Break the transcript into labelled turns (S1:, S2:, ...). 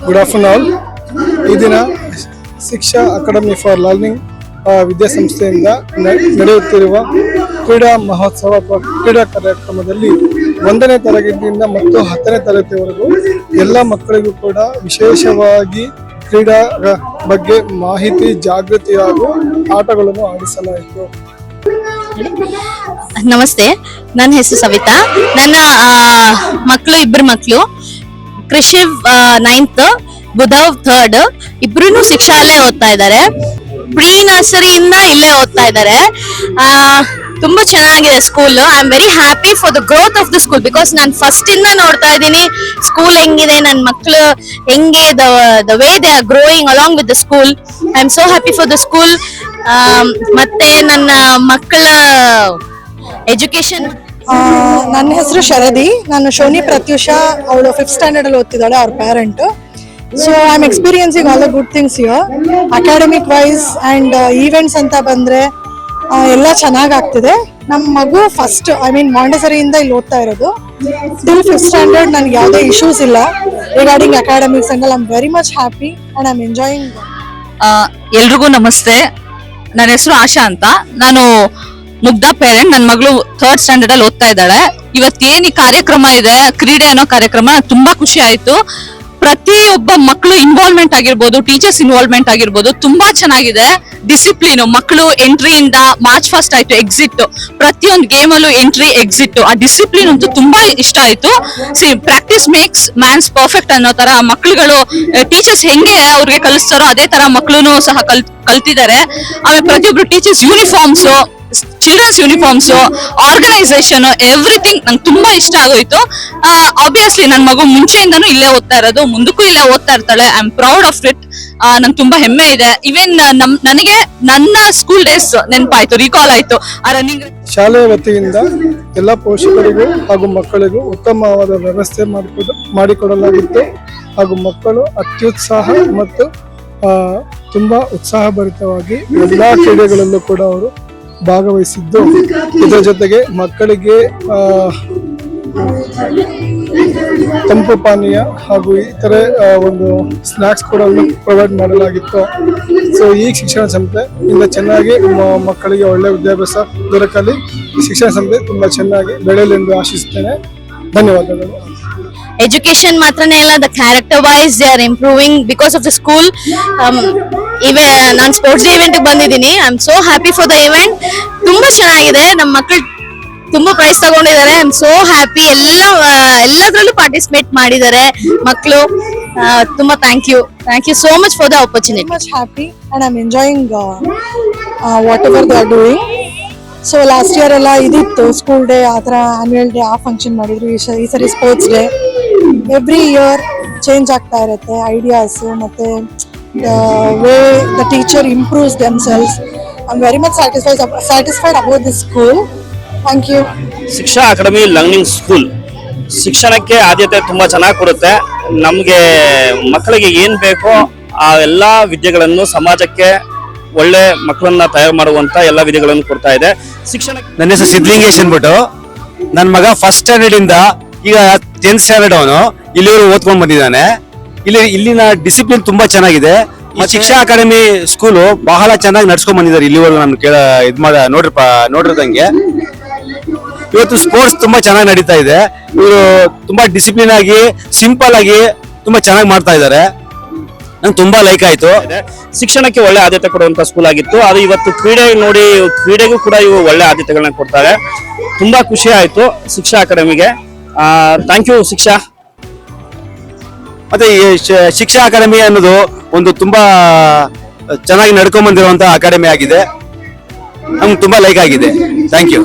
S1: Good afternoon all. ಈ ದಿನ ಶಿಕ್ಷಾ academy for learning ವಿದ್ಯಾಸಂಸ್ಥೆಯಿಂದ ನಡೆಯುತ್ತಿರುವ ಕ್ರೀಡಾ ಮಹೋತ್ಸವ ಅಥವಾ ಕ್ರೀಡಾ ಕಾರ್ಯಕ್ರಮದಲ್ಲಿ 1ನೇ ತರಗತಿಯಿಂದ ಮತ್ತು 10ನೇ ತರಗತಿವರೆಗೂ ಎಲ್ಲ ಮಕ್ಕಳಿಗೂ ಕೂಡ ವಿಶೇಷವಾಗಿ ಕ್ರೀಡಾ ಬಗ್ಗೆ ಮಾಹಿತಿ, ಜಾಗೃತಿ ಹಾಗೂ ಆಟಗಳನ್ನು ಆಡಿಸಲಾಯಿತು.
S2: ನಮಸ್ತೆ, ನನ್ನ ಹೆಸರು ಸವಿತಾ. ನನ್ನ ಇಬ್ಬರು ಮಕ್ಕಳು ಕೃಷಿವ್ 9th, ಬುಧವ್ 3rd, ಇಬ್ರು ಶಿಕ್ಷಾಲೇ ಓದ್ತಾ ಇದ್ದಾರೆ. ಪ್ರೀ ನರ್ಸರಿಯಿಂದ ಇಲ್ಲೇ ಓದ್ತಾ ಇದ್ದಾರೆ. ತುಂಬಾ ಚೆನ್ನಾಗಿದೆ school. I am very happy for the growth of the school because ನಾನು ಫಸ್ಟ್ ಇಂದ ನೋಡ್ತಾ ಇದ್ದೀನಿ ಸ್ಕೂಲ್ ಹೆಂಗಿದೆ, ನನ್ನ ಮಕ್ಕಳು ಹೆಂಗೆ the way they are growing along with the school. I am so happy for the school. ಮತ್ತೆ ನನ್ನ ಮಕ್ಕಳ ಎಜುಕೇಶನ್.
S3: ನನ್ನ ಹೆಸರು ಶರದಿ. ನಾನು ಶೋನಿ ಪ್ರತ್ಯುಷಾ, ಅವಳು 5th ಸ್ಟ್ಯಾಂಡರ್ಡ್ ಅಲ್ಲಿ ಓದ್ತಿದ್ದಾಳೆ, ಅವ್ರ parent. So I am experiencing all the good things here. Academic wise and events ಅಂತ ಬಂದ್ರೆ ಎಲ್ಲ ಚೆನ್ನಾಗ್ ಆಗ್ತಿದೆ. ನಮ್ಮ ಮಗು ಫಸ್ಟ್ ಮಾಂಡೆಸರಿಯಿಂದ ಇಲ್ಲಿ ಓದ್ತಾ ಇರೋದು. ಟಿಲ್ 5th ಸ್ಟ್ಯಾಂಡರ್ಡ್ ನನಗೆ ಯಾವುದೇ ಇಶ್ಯೂಸ್ ಇಲ್ಲ regarding academics and I am very much happy and I am enjoying.
S4: ಎಲ್ರಿಗೂ ನಮಸ್ತೆ. ನನ್ನ ಹೆಸರು ಆಶಾ ಅಂತ. ನಾನು ಮುಗ್ಧ ಪೇರೆಂಟ್. ನನ್ನ ಮಗಳು 3rd ಸ್ಟ್ಯಾಂಡರ್ಡ್ ಅಲ್ಲಿ ಓದ್ತಾ ಇದ್ದಾಳೆ. ಇವತ್ತೇನ್ ಈ ಕಾರ್ಯಕ್ರಮ ಇದೆ, ಕ್ರೀಡೆ ಅನ್ನೋ ಕಾರ್ಯಕ್ರಮ, ತುಂಬಾ ಖುಷಿ ಆಯ್ತು. ಪ್ರತಿಯೊಬ್ಬ ಮಕ್ಕಳು ಇನ್ವಾಲ್ವ್ಮೆಂಟ್ ಆಗಿರ್ಬೋದು, ಟೀಚರ್ಸ್ ಇನ್ವಾಲ್ವ್ಮೆಂಟ್ ಆಗಿರ್ಬೋದು, ತುಂಬಾ ಚೆನ್ನಾಗಿದೆ. ಡಿಸಿಪ್ಲಿನ್, ಮಕ್ಕಳು ಎಂಟ್ರಿಯಿಂದ ಮಾರ್ಚ್ ಫಸ್ಟ್ ಆಯ್ತು, ಎಕ್ಸಿಟ್, ಪ್ರತಿಯೊಂದು ಗೇಮ್ ಅಲ್ಲೂ ಎಂಟ್ರಿ, ಎಕ್ಸಿಟ್, ಆ ಡಿಸಿಪ್ಲಿನ್ ಅಂತೂ ತುಂಬಾ ಇಷ್ಟ ಆಯ್ತು. ಪ್ರಾಕ್ಟೀಸ್ ಮೇಕ್ಸ್ ಮ್ಯಾನ್ಸ್ ಪರ್ಫೆಕ್ಟ್ ಅನ್ನೋ ತರ ಮಕ್ಕಳುಗಳು ಟೀಚರ್ಸ್ ಹೆಂಗೆ ಅವ್ರಿಗೆ ಕಲಿಸ್ತಾರೋ ಅದೇ ತರ ಮಕ್ಕಳು ಸಹ ಕಲ್ತಿದ್ದಾರೆ. ಆಮೇಲೆ ಪ್ರತಿಯೊಬ್ರು teachers uniforms, childrens uniforms, organisation, everything ನಂಗೆ ತುಂಬಾ ಇಷ್ಟ ಆಗೋಯ್ತು. ಆಬ್ವಿಯಸ್ಲಿ ನನ್ನ ಮಗು ಮುಂಚೆಯಿಂದನೂ ಇಲ್ಲೇ ಓದ್ತಾ ಇರೋದು, ಮುಂದಕ್ಕೂ ಇಲ್ಲೇ ಓದ್ತಾ ಇರ್ತಾಳೆ. I am proud of it. ನಂಗೆ ತುಂಬಾ ಹೆಮ್ಮೆ ಇದೆ. ಇವನ್ ನನಗೆ ನನ್ನ ಸ್ಕೂಲ್ ಡೇಸ್ ನೆನಪಾಯ್ತು, ರೀಕಾಲ್ ಆಯ್ತು. ಆ ರನ್ನಿಂಗ್
S1: ಶಾಲೆಯ ವತಿಯಿಂದ ಎಲ್ಲ ಪೋಷಕರಿಗೂ ಹಾಗೂ ಮಕ್ಕಳಿಗೂ ಉತ್ತಮವಾದ ವ್ಯವಸ್ಥೆ ಮಾಡಿಕೊಡಲಾಗಿತ್ತು. ಹಾಗೂ ಮಕ್ಕಳು ಅತ್ಯುತ್ಸಾಹ ಮತ್ತು ತುಂಬಾ ಉತ್ಸಾಹಭರಿತವಾಗಿ ಎಲ್ಲಾ ಕ್ರೀಡೆಗಳಲ್ಲೂ ಕೂಡ ಅವರು ಭಾಗವಹಿಸಿದ್ದು. ಇದರ ಜೊತೆಗೆ ಮಕ್ಕಳಿಗೆ ತಂಪು ಪಾನೀಯ ಹಾಗೂ ಇತರೆ ಒಂದು ಸ್ನಾಕ್ಸ್ ಕೂಡ ಪ್ರೊವೈಡ್ ಮಾಡಲಾಗಿತ್ತು. ಸೊ ಈ ಶಿಕ್ಷಣ ಸಂಸ್ಥೆ ಇಂದ ಚೆನ್ನಾಗಿ ಮಕ್ಕಳಿಗೆ ಒಳ್ಳೆ ವಿದ್ಯಾಭ್ಯಾಸ ದೊರಕಲಿ. ಈ ಶಿಕ್ಷಣ ಸಂಸ್ಥೆ ತುಂಬಾ ಚೆನ್ನಾಗಿ ಬೆಳೆಯಲಿ ಎಂದು ಆಶಿಸುತ್ತೇನೆ. ಧನ್ಯವಾದಗಳು.
S2: ಎಜುಕೇಶನ್ ಮಾತ್ರನೇ ಅಲ್ಲ, the character wise they are improving because of the school. ನಾನು ಸ್ಪೋರ್ಟ್ಸ್ ಇವೆಂಟ್ ಬಂದಿದ್ದೀನಿ. I am so happy for the event. ತುಂಬಾ ಚೆನ್ನಾಗಿದೆ. ನಮ್ಮ ಮಕ್ಕಳು ತುಂಬಾ ಪ್ರೈಸ್ ತಗೊಂಡಿದ್ದಾರೆ. I am so happy. ಎಲ್ಲದರಲ್ಲೂ ಪಾರ್ಟಿಸಿಪೇಟ್ ಮಾಡಿದ್ದಾರೆ ಮಕ್ಕಳು. ತುಂಬಾ thank you so much for the opportunity.
S3: Much happy and I am enjoying whatever they are doing. So last year ಎಲ್ಲ ಇದಿತ್ತು, ಸ್ಕೂಲ್ ಡೇ, ಆ ಥರ ಆನ್ಯುವಲ್ ಡೇ, ಆ ಫಂಕ್ಷನ್ ಮಾಡಿದ್ರು. ಈ ಸರಿ sports day. Every year change ಆಗ್ತಾ ಇರುತ್ತೆ ಐಡಿಯಾಸ್, ಮತ್ತೆ way the teacher improves themselves. I am very much satisfied about this school. Thank you.
S5: Shiksha Academy Learning School ಶಿಕ್ಷಣಕ್ಕೆ ಆದ್ಯತೆ ತುಂಬಾ ಚೆನ್ನಾಗಿ ಕೊಡುತ್ತೆ. ನಮಗೆ ಮಕ್ಕಳಿಗೆ ಏನ್ ಬೇಕೋ ಆ ಎಲ್ಲಾ ವಿದ್ಯೆಗಳನ್ನು ಸಮಾಜಕ್ಕೆ ಒಳ್ಳೆ ಮಕ್ಕಳನ್ನ ತಯಾರು ಮಾಡುವಂತ ಎಲ್ಲಾ ವಿದ್ಯೆಗಳನ್ನು ಕೊಡ್ತಾ ಇದೆ ಶಿಕ್ಷಣ.
S6: ನನ್ನ ಹೆಸರು ಸಿದ್ಧಲಿಂಗೇಶ್ ಅನ್ಬಿಟ್ಟು. ನನ್ನ ಮಗ 1st ಸ್ಟ್ಯಾಂಡರ್ಡ್ ಇಂದ ಈಗ 10th ಸ್ಟ್ಯಾಂಡರ್ಡ್ ಅವನು ಇಲ್ಲಿವರೆಗೂ ಓದ್ಕೊಂಡ್ ಬಂದಿದ್ದಾನೆ. ಇಲ್ಲಿನ ಡಿಸಿಪ್ಲಿನ್ ತುಂಬಾ ಚೆನ್ನಾಗಿದೆ. ಈ ಶಿಕ್ಷಾ ಅಕಾಡೆಮಿ ಸ್ಕೂಲು ಬಹಳ ಚೆನ್ನಾಗಿ ನಡ್ಸ್ಕೊಂಡ್ ಬಂದಿದ್ದಾರೆ ಇಲ್ಲಿವರೆಗೂ. ನಾನು ನೋಡಿರ್ದಂಗೆ ಇವತ್ತು ಸ್ಪೋರ್ಟ್ಸ್ ತುಂಬಾ ಚೆನ್ನಾಗಿ ನಡೀತಾ ಇದೆ. ಇವರು ತುಂಬಾ ಡಿಸಿಪ್ಲಿನ್ ಆಗಿ, ಸಿಂಪಲ್ ಆಗಿ ತುಂಬಾ ಚೆನ್ನಾಗಿ ಮಾಡ್ತಾ ಇದ್ದಾರೆ. ನಂಗೆ ತುಂಬಾ ಲೈಕ್ ಆಯ್ತು.
S5: ಶಿಕ್ಷಣಕ್ಕೆ ಒಳ್ಳೆ ಆದ್ಯತೆ ಕೊಡುವಂತ ಸ್ಕೂಲ್ ಆಗಿತ್ತು. ಅದು ಇವತ್ತು ಕ್ರೀಡೆಗೂ ಕೂಡ ಇವು ಒಳ್ಳೆ ಆದ್ಯತೆಗಳನ್ನ ಕೊಡ್ತಾರೆ. ತುಂಬಾ ಖುಷಿ ಆಯ್ತು ಶಿಕ್ಷಾ ಅಕಾಡೆಮಿಗೆ. ಥ್ಯಾಂಕ್ ಯು ಶಿಕ್ಷಾ.
S6: ಮತ್ತೆ ಈ ಶಿಕ್ಷಾ ಅಕಾಡೆಮಿ ಅನ್ನೋದು ಒಂದು ತುಂಬಾ ಚೆನ್ನಾಗಿ ನಡ್ಕೊಂಡ್ ಬಂದಿರುವಂತಹ ಅಕಾಡೆಮಿ ಆಗಿದೆ. ನಮ್ಗೆ ತುಂಬಾ ಲೈಕ್ ಆಗಿದೆ. Thank you.